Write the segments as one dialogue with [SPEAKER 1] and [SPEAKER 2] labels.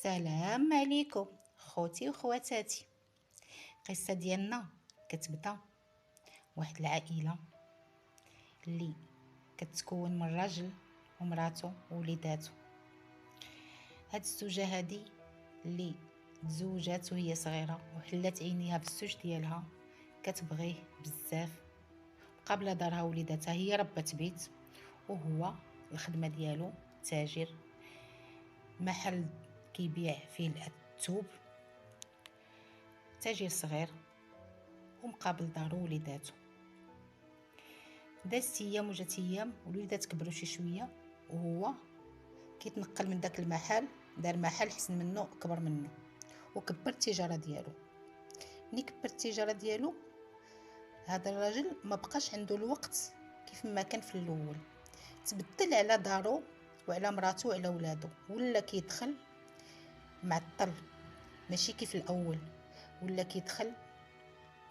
[SPEAKER 1] السلام عليكم خوتي وخواتاتي. القصه ديالنا كتبدا واحد العائله اللي كتكون من راجل ومراته ووليداتو. هاد الزوجه هادي اللي تزوجات وهي صغيره وحلات عينيها بالزوج ديالها، كتبغيه بزاف. قبل دارها وليداتها، هي ربة بيت وهو الخدمه ديالو تاجر محل كيبيع فيه الثوب، تاجر صغير ومقابل دارو وليداتو. دازت ايام وجات ايام والوليدات كبروا شي شويه، وهو كيتنقل من داك المحل، دار محل حسن منه كبر منه وكبر التجاره ديالو. ملي كبر التجاره ديالو، هذا الراجل ما بقاش عنده الوقت كيف ما كان في الاول. تبدل على دارو وعلى مراته وعلى ولادو، ولا كيدخل معطل ماشي كيف الاول، ولا كيدخل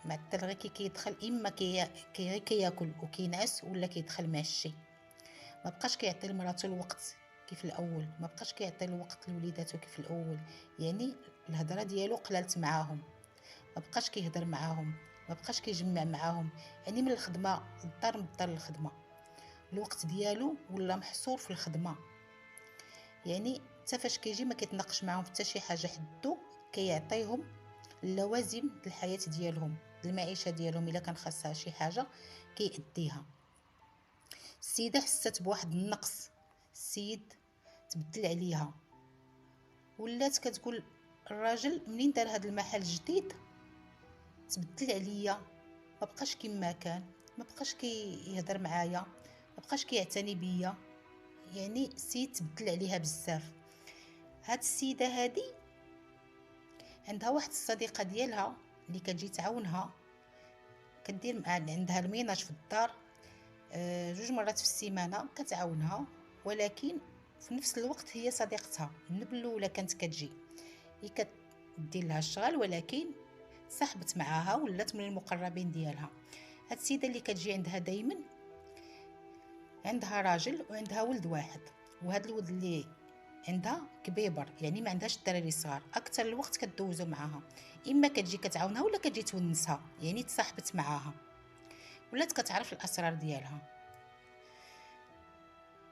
[SPEAKER 1] معطل غير كيدخل اما غير كياكل وكينعس، ولا كيدخل معشي. ما بقاش كيعطي لمراته الوقت كيف الاول، ما بقاش كيعطي الوقت لوليداتو كيف الاول. يعني الهضره ديالو قلالت معاهم، ما بقاش كيهضر معاهم، ما بقاش كيجمع معاهم. يعني من الخدمه للدار، من الدار للخدمه، الوقت ديالو ولا محصور في الخدمه. يعني حتى فاش كيجي ما كيتناقش معاهم حتى شي حاجه، حدو كيعطيهم اللوازم الحياه ديالهم، المعيشه ديالهم. الا كان خاصها شي حاجه كيأديها. السيده حست بواحد النقص، السيد تبدل عليها، ولات كتقول الراجل منين دار هذا المحل جديد تبدل عليا، ما بقاش كما كان، ما بقاش كيهضر معايا، ما بقاش كيعتني بيا. يعني السيد تبدل عليها بزاف. هاد السيده هادي عندها واحد الصديقه ديالها اللي كتجي تعاونها، كدير عندها الميناج في الدار. جوج مرات في السيمانه كتعاونها، ولكن في نفس الوقت هي صديقتها من الاولى كانت كتجي، هي كدير لها الشغل، ولكن صاحبت معاها ولات من المقربين ديالها. هاد السيده اللي كتجي عندها دائما، عندها راجل وعندها ولد واحد، وهذا الولد اللي عندها كبيبر، يعني ما عندهاش الدراري الصغار، اكثر الوقت كدوزو معاها. اما كتجي كتعاونها ولا كتجي تونسها، يعني تصاحبت معاها ولات كتعرف الاسرار ديالها.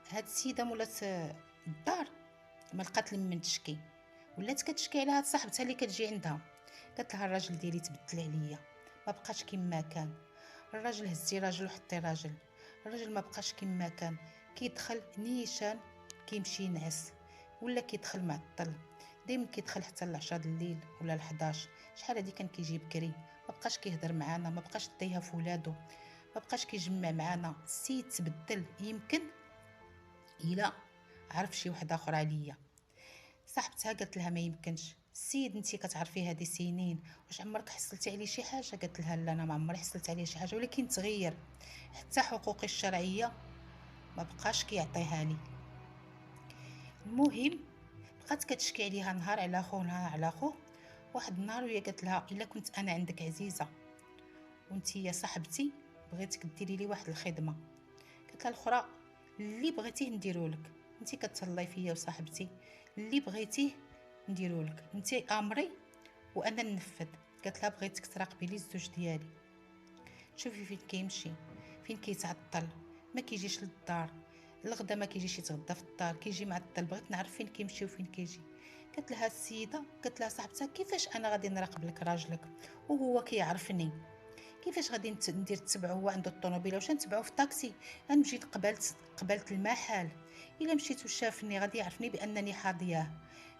[SPEAKER 1] هاد السيده مولات الدار ما لقات لمن تشكي، ولات كتشكي على هاد صاحبتها اللي كتجي عندها. قالت لها الراجل ديالي تبدل عليا، ما بقاش كما كان. الراجل هزي راجل وحطي راجل، الراجل ما بقاش كما كان، كيدخل نيشان كيمشي ينعس، ولا كيدخل معطل، دايما كيدخل حتى ل10 الليل ولا ل11. شحال هادي كان كيجي بكري، ما بقاش كيهضر معانا، ما بقاش دايها في ولادو، ما بقاش كيجمع معانا. السيد تبدل، يمكن الا عرف شي وحده اخرى عليا. صاحبتها قالت لها ما يمكنش السيد، انتي كتعرفيه هذه سنين، واش عمرك حصلتي عليه شي حاجه؟ قالت لها لا، انا ما عمري حصلت عليه شي حاجه، ولكن تغير حتى حقوقي الشرعيه ما بقاش كيعطيها لي. المهم بقات كتشكي عليها نهار على خو نهار على خو. واحد النهار وهي قالت لها الا كنت انا عندك عزيزه وانتي يا صاحبتي بغيتك ديري لي واحد الخدمه. قالت لها الاخرى اللي بغيتيه نديرو لك، انتي كتهلاي فيا وصاحبتي، اللي بغيتيه نديرو لك، انتي امري وانا ننفذ. قالت لها بغيتك تراقبي لي الزوج ديالي، شوفي فين كيمشي، فين كيتعطل، ما كيجيش للدار الغدا، ما كيجيش يتغدى في الدار، كيجي معطل، بغيت نعرف فين كيمشي وفين كيجي. قالت لها السيده، قالت لها صاحبتها كيفاش انا غادي نراقب لك راجلك وهو كيعرفني؟ كيفاش غادي ندير تبعو؟ هو عنده الطوموبيله، واش نتبعو في طاكسي؟ غنمشي قبلت المحل، الا مشيت وشافني غادي يعرفني بانني حاضياه.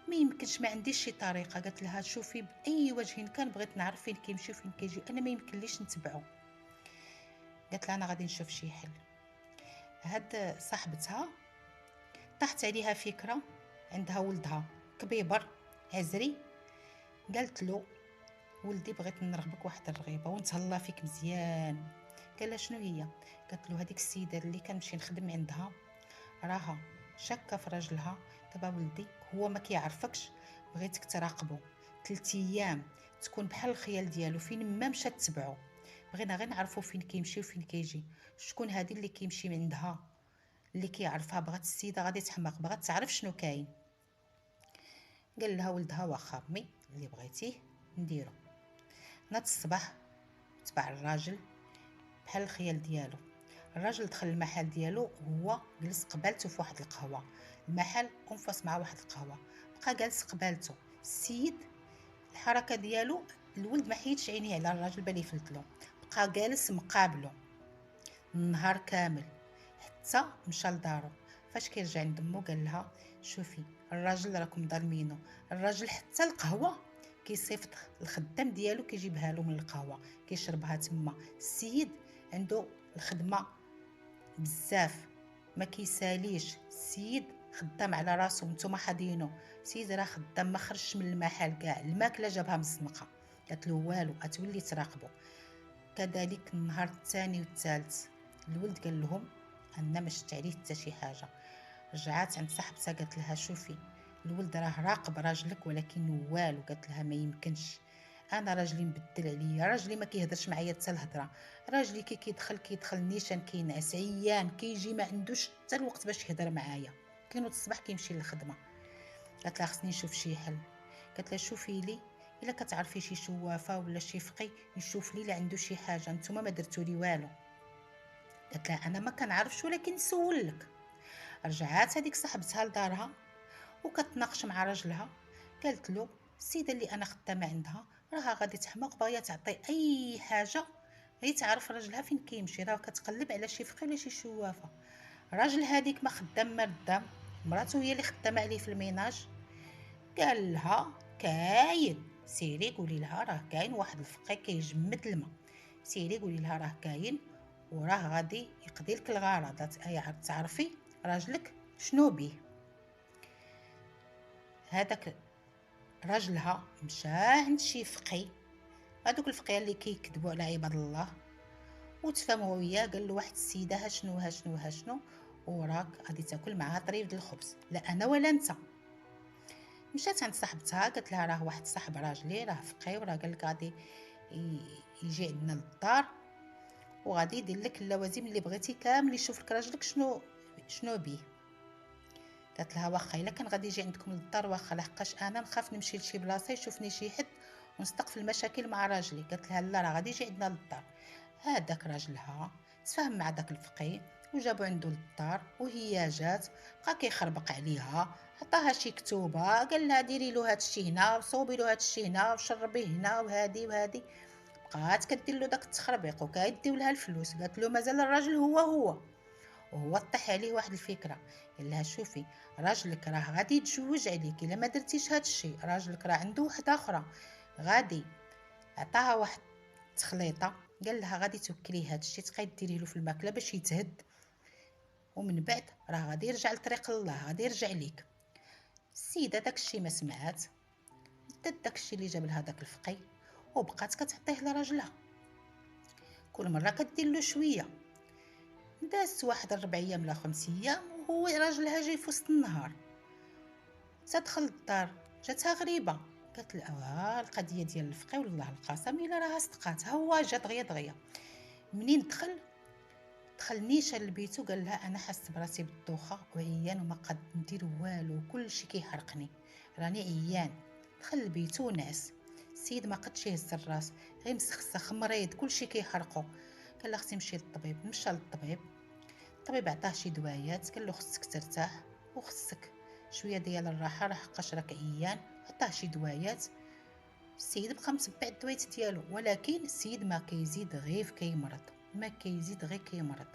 [SPEAKER 1] ما يمكنش، ما عنديش شي طريقه. قالت لها شوفي باي وجه كان بغيت نعرف فين كيمشي وفين كيجي، انا ما يمكنليش نتبعو. قالت لها انا غادي نشوف شي حل. هاد صاحبتها طاحت عليها فكره، عندها ولدها كبيبر عزري، قالت له ولدي بغيت نرغبك واحد الرغيبه ونتهلا فيك مزيان. قال لها شنو هي؟ قالت له هذيك السيده اللي كنمشي نخدم عندها راها شاكه في راجلها، دابا ولدي هو ما كيعرفكش، بغيتك تراقبه 3 ايام، تكون بحال الخيال ديالو، فين ما مشى تتبعو. بغينا غير نعرفوا فين كيمشي وفين كيجي. شكون هذه اللي كيمشي من عندها اللي كيعرفها؟ بغات السيده غادي تحماق، بغات تعرف شنو كاين. قال لها ولدها واخا امي اللي بغيتيه نديرو. ناض الصباح تبع الراجل بحال الخيال ديالو. الراجل دخل المحل ديالو وهو جلس قبالته في واحد القهوه. المحل انفس مع واحد القهوه، بقى جالس قبالته. السيد الحركه ديالو، الولد ما حيدش عينيه على الراجل بالي فلتلو، بقى جالس مقابله النهار كامل حتى مشى لدارو. فاش كيرجع عند امو قال لها شوفي الراجل راكم ظالمينو، الراجل حتى القهوه كيصيفط الخدام ديالو كيجيبها له من القهوه كيشربها تما. السيد عنده الخدمه بزاف ما كيساليش، السيد خدام على راسو نتوما حاضينو، السيد راه خدام ما خرجش من المحل كاع، الماكله جابها من الزنقه. قالت له والو اتولي تراقبو. كذلك النهار الثاني والثالث الولد قال لهم انا ما شفت عليه حتى شي حاجه. رجعات عند صاحبتها قالت لها شوفي الولد راه راقب راجلك ولكن والو. قالت لها ما يمكنش، انا راجلي مبدل عليا، راجلي ما كيهضرش معايا حتى الهضره، راجلي كي كيدخل نيشان كينعس عيان كيجي ما عندوش حتى الوقت باش يهضر معايا، كينوض الصباح كيمشي للخدمه. قالت لها خصني نشوف شي حل. قالت لها شوفي لي الا كتعرفي شي شوافه ولا شي فقي نشوف لي الا عنده شي حاجه، نتوما ما درتو لي والو. قالت لها انا ما كنعرفش ولكن نسولك. رجعات هذيك صاحبتها لدارها وكتناقش مع راجلها. قالت له السيده اللي انا خدامه عندها راها غادي تحماق باغيه تعطي اي حاجه هي تعرف راجلها فين كيمشي، راه كتقلب على شي فقي ولا شي شوافه. راجل هذيك ما خدام ما ردام، مراته هي اللي خدامه عليه في الميناج. قال لها كاين، سيري قولي لها راه كاين واحد الفقي كيجمد الماء، سيري قولي لها راه كاين وراه غادي يقضي لك الغرض، تعرفي راجلك شنو بيه. هذاك راجلها مشى عند شي فقي، هذوك الفقيه اللي كيكذبوا على عباد الله، وتفاهموا وياه. قال له واحد السيده ها شنو ها شنو ها شنو وراك غادي تاكل معها طريف الخبز، لا انا ولا انت. مشات عند صاحبتها قالت لها راه واحد صاحب راجلي راه فقيه وراه قال لك غادي يجي عندنا للدار وغادي يدير لك اللوازم اللي بغيتي كامل، يشوف لك راجلك شنو بيه. قالت لها واخا الا كان غادي يجي عندكم للدار واخا، لحقاش انا نخاف نمشي لشي بلاصه يشوفني شي حد ونصدق في المشاكل مع راجلي. قالت لها لا راه غادي يجي عندنا للدار. هذاك راجلها تفاهم مع داك الفقيه وجابو عنده للدار وهي جات بقى كيخربق عليها، عطاها شي كتوبه قال لها ديري له هاد الشي هنا وصوبي له هاد الشي هنا وشربيه هنا وهادي وهادي. بقات كدير له داك التخربيق وكيديو لها الفلوس. قالت له مازال الراجل هو وهو طيح عليه واحد الفكره. قال لها شوفي راجلك راه غادي يتزوج عليك الا ما درتيش هاد الشيء، راجلك راه عنده وحده اخرى غادي. عطاها واحد التخليطه قال لها غادي توكلي هاد الشيء تبقاي ديريه له في الماكله باش يتهد، ومن بعد راه غادي يرجع لطريق الله، غادي يرجع ليك. السيده داك الشيء ما سمعات، دات داك الشيء اللي جاب لها داك الفقي وبقات كتعطيه لراجلها، كل مره كدير له شويه. دازت واحد 4 ايام ولا 5 ايام وهو راجلها جاي في وسط النهار. تدخل الدار جاتها غريبه، قالت لها القضيه ديال الفقي والله القسم الا راها صدقات. هو جا دغيا منين دخل نيشان لبيتو قال لها انا حاسه براسي بالدوخه وعيان وما قد ندير والو، كلشي كيحرقني راني عيان. دخل لبيتو ونعس. السيد ما قدش يهز الراس، غير مسخسخ مريض كلشي كيحرقو. قال لها خصني نمشي للطبيب. مشى للطبيب، الطبيب عطاه شي دوايات قال له خصك ترتاح وخصك شويه ديال الراحه راه حقاش راك عيان. عطاه شي دوايات. السيد بقى متبع الدوايات ديالو ولكن السيد ما كيزيد غير كيمرض، ما كيزيد غير كيمرض.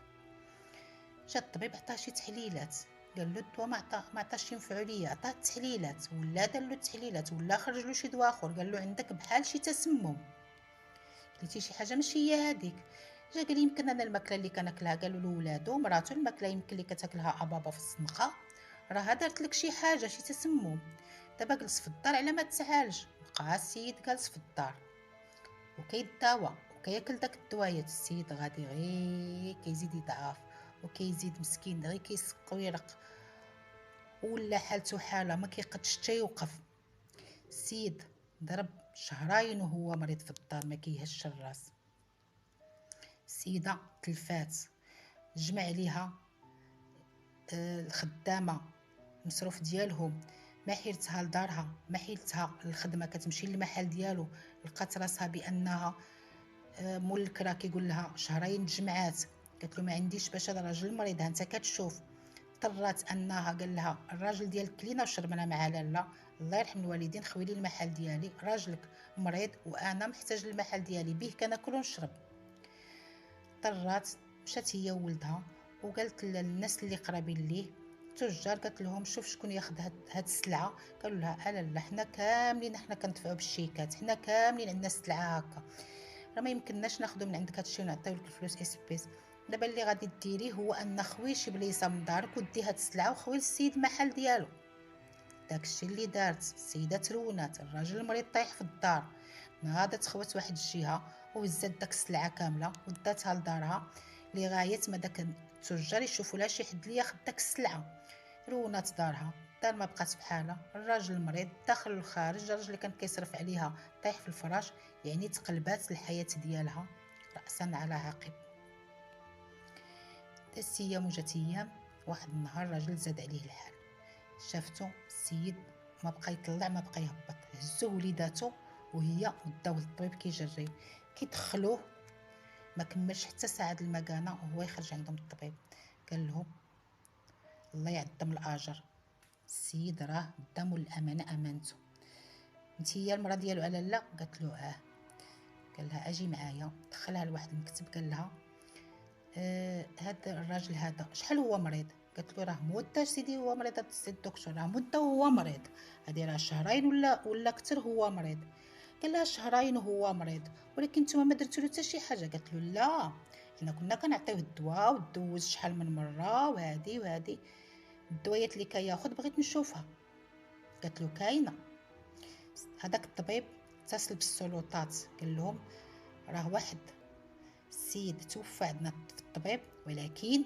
[SPEAKER 1] جا الطبيب عطاه شي تحليلات قال له الدواء ما عطاش ينفعو ليا، عطاه التحليلات ولا دار له التحليلات ولا خرج له شي دواء اخر قال له عندك بحال شي تسمم، قلتي شي حاجه ماشي هي هذيك. جا قال يمكن انا الماكله اللي كناكلها، قالوا له ولادو مراتو الماكله يمكن اللي كتاكلها ابابا في الزنقه راه دارت لك شي حاجه شي تسمم، دابا جلس في الدار على ما تعالج. بقى السيد جالس في الدار وكيداوى وكياكل داك الدوايات. السيد غادي غير كيزيد يضعف وكيزيد مسكين غير كيسق ويرق ولا حالته حاله ما كيقدش حتى يوقف. السيد ضرب شهرين وهو مريض في الدار ما كيهش الراس. السيده تلفات جمع عليها الخدامه المصروف ديالهم ما حيلتها لدارها، ما حيلتها للخدمه، كتمشي للمحل ديالو لقات راسها بانها مول الكرا كيقول لها شهرين تجمعات. قالت له ما عنديش باش هذا الراجل مريض، ها انت كتشوف. اضطرات انها قال لها الراجل ديالك كلينا وشربنا مع لاله، الله يرحم الوالدين، خويلي المحل ديالي، راجلك مريض وانا محتاج للمحل ديالي به كناكل ونشرب. اضطرات مشات هي وولدها وقالت للناس اللي قرابين ليه التجار، قالت لهم شوف شكون ياخذ هاد السلعه. قالوا لها لا حنا كاملين حنا كندفعوا بالشيكات، حنا كاملين عندنا السلعه هكا، راه ما يمكنناش ناخذوا من عندك هادشي ونعطيو لك الفلوس اسبيس. دابا اللي غادي ديريه هو ان خوي شي بليصه من دارك ودي هاد السلعه وخوي للسيد المحل ديالو. داكشي اللي دارت السيده، ترونات الراجل المريض طايح في الدار، ناضت خوات واحد الجهه وهزات داك السلعه كامله وداتها لدارها لغايه ما داك التجار يشوفوا لها شي حد اللي ياخذ داك السلعه. رونات دارها، الدار ما بقات بحالها، الراجل المريض داخل الخارج، الراجل اللي كان كيصرف عليها طايح في الفراش، يعني تقلبات الحياه ديالها راسا على عقب. دازت ايام وجات ايام، واحد النهار الراجل زاد عليه الحال، شافتو السيد ما بقى يطلع ما بقى يهبط، هزو وليداتو وهي وداوه للطبيب كيجري، كيدخلوه ما كملش حتى ساعه المكانه وهو يخرج عندهم الطبيب. قال لهم الله يعظم الاجر، السيد راه قدامو الامانه امانته، انت هي المراه ديالو على لا؟ قالت له قال لها اجي معايا، دخلها لواحد المكتب، قال لها هذا الراجل هذا شحال هو مريض؟ قالت له راه مده سيدي هو مريض، هذا السيد الدكتور راه مده وهو مريض، هذه راه شهرين ولا اكثر هو مريض. قال لها شهرين وهو مريض، ولكن نتوما ما درتوا له حتى شي حاجه. قالت له لا، حنا كنا كنعطيوه الدواء ودوز شحال من مره وهذه الدويات اللي كياخذ بغيت نشوفها. قالت له كاينه. هذاك الطبيب اتصل بالسلطات قال لهم راه واحد السيد توفى عندنا في الطبيب، ولكن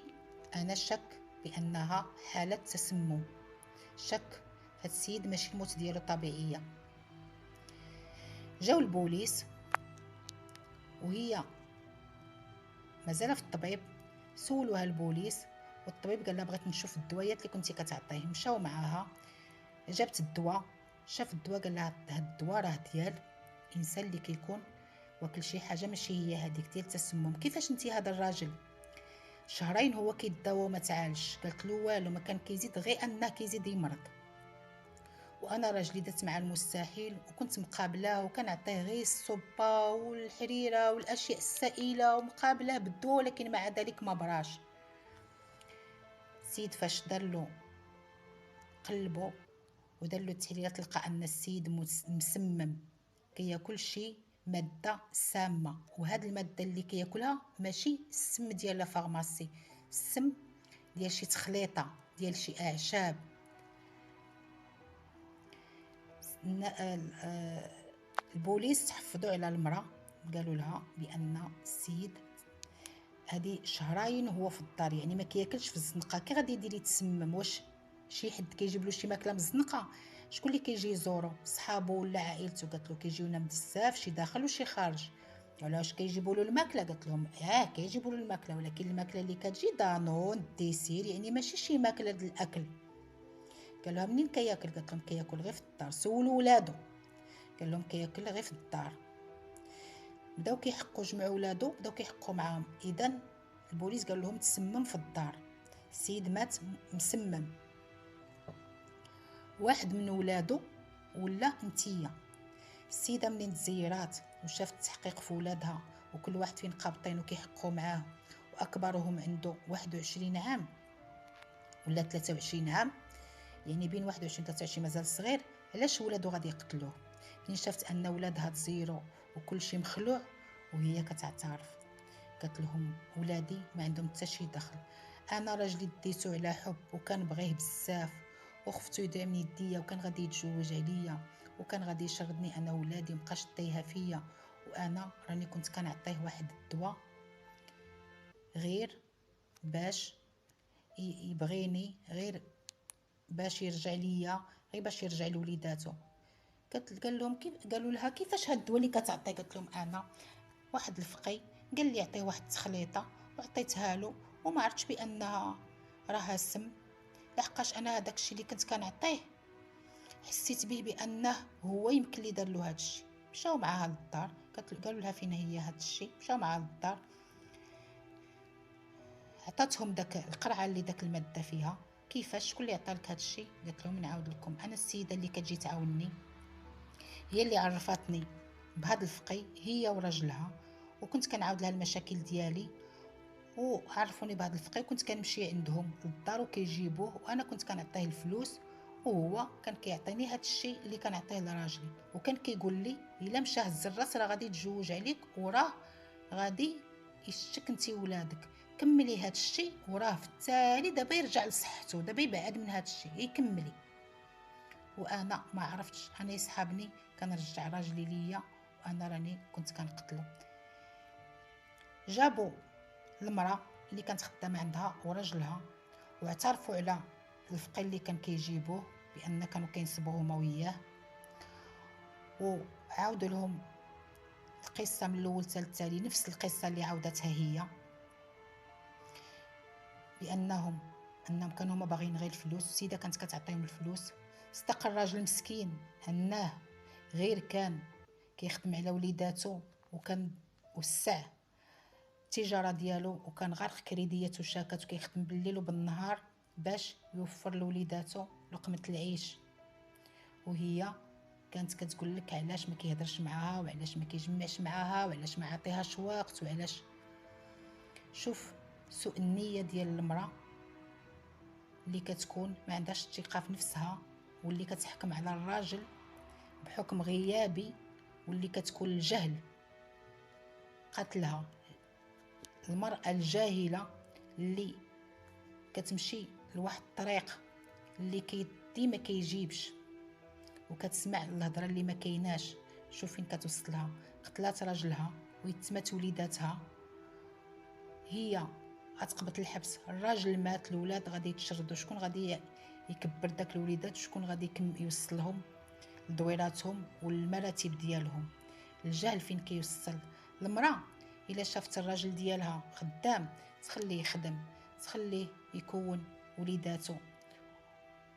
[SPEAKER 1] انا شك بانها حاله تسمم، شك هاد السيد ماشي الموت ديالو طبيعيه. جاو البوليس وهي مازال في الطبيب، سولوها البوليس والطبيب قال لها بغيت نشوف الدويات اللي كنتي كتعطيه. مشاو معاها، جابت الدواء، شاف الدواء قال لها هاد الدواء راه ديال الانسان اللي كيكون واكل شي حاجه ماشي هي هذيك ديال التسمم. كيفاش انت هذا الراجل شهرين هو كيداوى وما تعالجش؟ قالت له والو، ما كان كيزيد غير انه كيزيد يمرض، وانا راجلي درت مع المستحيل وكنت مقابلاه وكنعطيه غير الصبه والحريره والاشياء السائله ومقابلاه بالدواء، ولكن مع ذلك ما براش. السيد فاش دارلو قلبو ودارلو التحليلات لقى ان السيد مسمم، كياكل شي ماده سامه، وهاد الماده اللي كياكلها ماشي السم ديال لا فارماسي، السم ديال شي تخليطه ديال شي اعشاب. البوليس تحفظوا على المراه، قالوا لها بان السيد هذه شهرين هو في الدار، يعني ما كياكلش في الزنقه، كي غادي يدير يتسمم؟ واش شي حد كيجيب له شي ماكله من الزنقه؟ شكون اللي كيجي يزورو؟ صحابو ولا عائلته؟ قالت له كيجيونا بزاف، شي داخل وشي خارج. علاش كيجيبوا له الماكله؟ قالت لهم كيجيبوا له الماكله، ولكن الماكله اللي كتجي دانون ديسير، يعني ماشي شي ماكله ديال الاكل. قال لها منين كياكل؟ قالت لهم كياكل غير في الدار. سولوا ولادو، قال لهم كياكل غير في الدار. بداو كيحقوا، جمعوا ولادو بداو كيحقوا معاهم، اذا البوليس قال لهم تسمم في الدار، السيد مات مسمم. واحد من ولادو ولا انتيه. السيده منين تزيرات وشافت التحقيق في ولادها وكل واحد فين قابطين وكيحقوا معاه، واكبرهم عنده 21 عام ولا 23 عام، يعني بين 21 و 23 مازال صغير، علاش ولادو غادي يقتلوه؟ منين شافت ان ولادها تزيرو وكل شيء مخلوع وهي كتعترف، قالت لهم ولادي ما عندهم حتى شي دخل، انا راجلي ديتو على حب وكنبغيه بزاف، وخفتو يضيع من يديا وكان غادي يتزوج عليا وكان غادي يشردني انا ولادي ومبقاش ديها فيا، وانا راني كنت كنعطيه واحد الدواء غير باش يبغيني، غير باش يرجع ليا، غير باش يرجع لوليداتو. قال لهم كيف؟ قالوا لها كيفاش هاد الدواء اللي كتعطي؟ قالت لهم انا واحد الفقي قال لي عطيه واحد التخليطه وعطيتها له وما عرفتش بانها راها سم، لحقاش انا هذاك الشيء اللي كنت كنعطيه حسيت به بانه هو يمكن لي دار له هذا الشيء. مشاو معاها للدار، قالوا لها فين هي هذا الشيء. مشاو معاها للدار، عطاتهم داك القرعه اللي داك الماده فيها. كيفاش؟ شكون اللي عطا لك هذا الشيء؟ قالت لهم نعاود لكم، انا السيده اللي كتجي تعاونني هي اللي عرفتني بهذا الفقي، هي وراجلها، وكنت كنعاود لها المشاكل ديالي وعرفوني بهذا الفقيه. كنت كنمشي عندهم للدار وكيجيبوه، وانا كنت كنعطيه الفلوس، وهو كان كيعطيني هذا الشيء اللي كنعطيه لراجلي، وكان كيقول لي الا مشى هز الراس راه غادي يتزوج عليك، وراه غادي يشتك انت ولادك. كملي هذا الشيء وراه في التالي دابا يرجع لصحته، دابا يبعد من هذا الشيء، يكملي. وانا ما عرفتش، انا يسحبني كنرجع راجلي ليا، وانا راني كنت كنقتلو. جابوا المراه اللي كانت خدامه عندها وراجلها، واعترفوا على الفقي اللي كان كيجيبوه بان كانوا كينصبوه هما وياه، وعاودوا لهم القصه من الاول حتى التالي، نفس القصه اللي عاودتها هي، بانهم كانوا هما باغيين غير الفلوس. السيده كانت كتعطيهم الفلوس. استقر الراجل مسكين انه غير كان كيخدم على وليداتو، وكان وسع التجاره ديالو، وكان غارق كريديات وشاكات، وكيخدم بالليل وبالنهار باش يوفر لوليداتو لقمه العيش. وهي كانت كتقول لك علاش ما كيهضرش معاها، وعلاش ما كيجمعش معاها، وعلاش ما عطيهاش وقت، وعلاش. شوف سوء النيه ديال المراه اللي كتكون ما عندهاش الثقه في نفسها، واللي كتحكم على الراجل بحكم غيابي، واللي كتكون الجهل قتلها. المرأة الجاهلة اللي كتمشي لواحد الطريق اللي ديما كيجيبش، وكتسمع الهضره اللي ما كايناش. شوف فين كتوصلها، قتلات راجلها ويتمات وليداتها، هي غتقبط الحبس، الراجل مات، الولاد غادي يتشردوا. شكون غادي يكبر داك الوليدات؟ شكون غادي يوصلهم لدويراتهم والمراتب ديالهم؟ الجهل فين كيوصل. المراه الا شافت الراجل ديالها خدام تخليه يخدم، تخليه يكون وليداتو،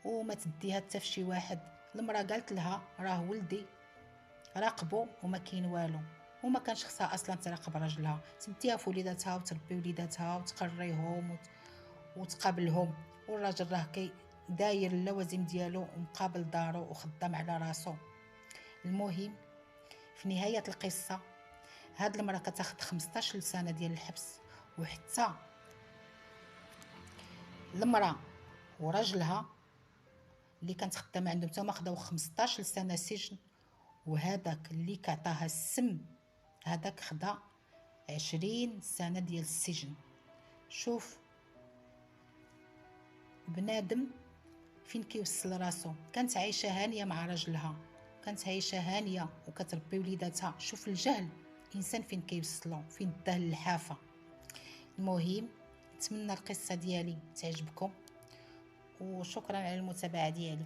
[SPEAKER 1] وما تديها حتى في شي واحد. المراه قالت لها راه ولدي راقبو وما كاين والو، وما كانش خصها اصلا تراقب راجلها، تديها في وليداتها وتربي وليداتها وتقريهم وتقابلهم، والراجل راه داير اللوازم ديالو ومقابل دارو وخدام على راسو. المهم في نهايه القصه هاد المراه كتاخد 15 سنه ديال الحبس، وحتى المراه وراجلها اللي كانت خدامه عندهم تما خداو 15 سنه سجن، وهذاك اللي كعطاها السم هذاك خدا 20 سنه ديال السجن. شوف بنادم فين كيوصل راسو. كانت عايشه هانيه مع راجلها، كانت عايشه هانيه وكتربي وليداتها. شوف الجهل الانسان فين كيوصلو، فين داه للحافه. المهم نتمنى القصه ديالي تعجبكم، وشكرا على المتابعه ديالي.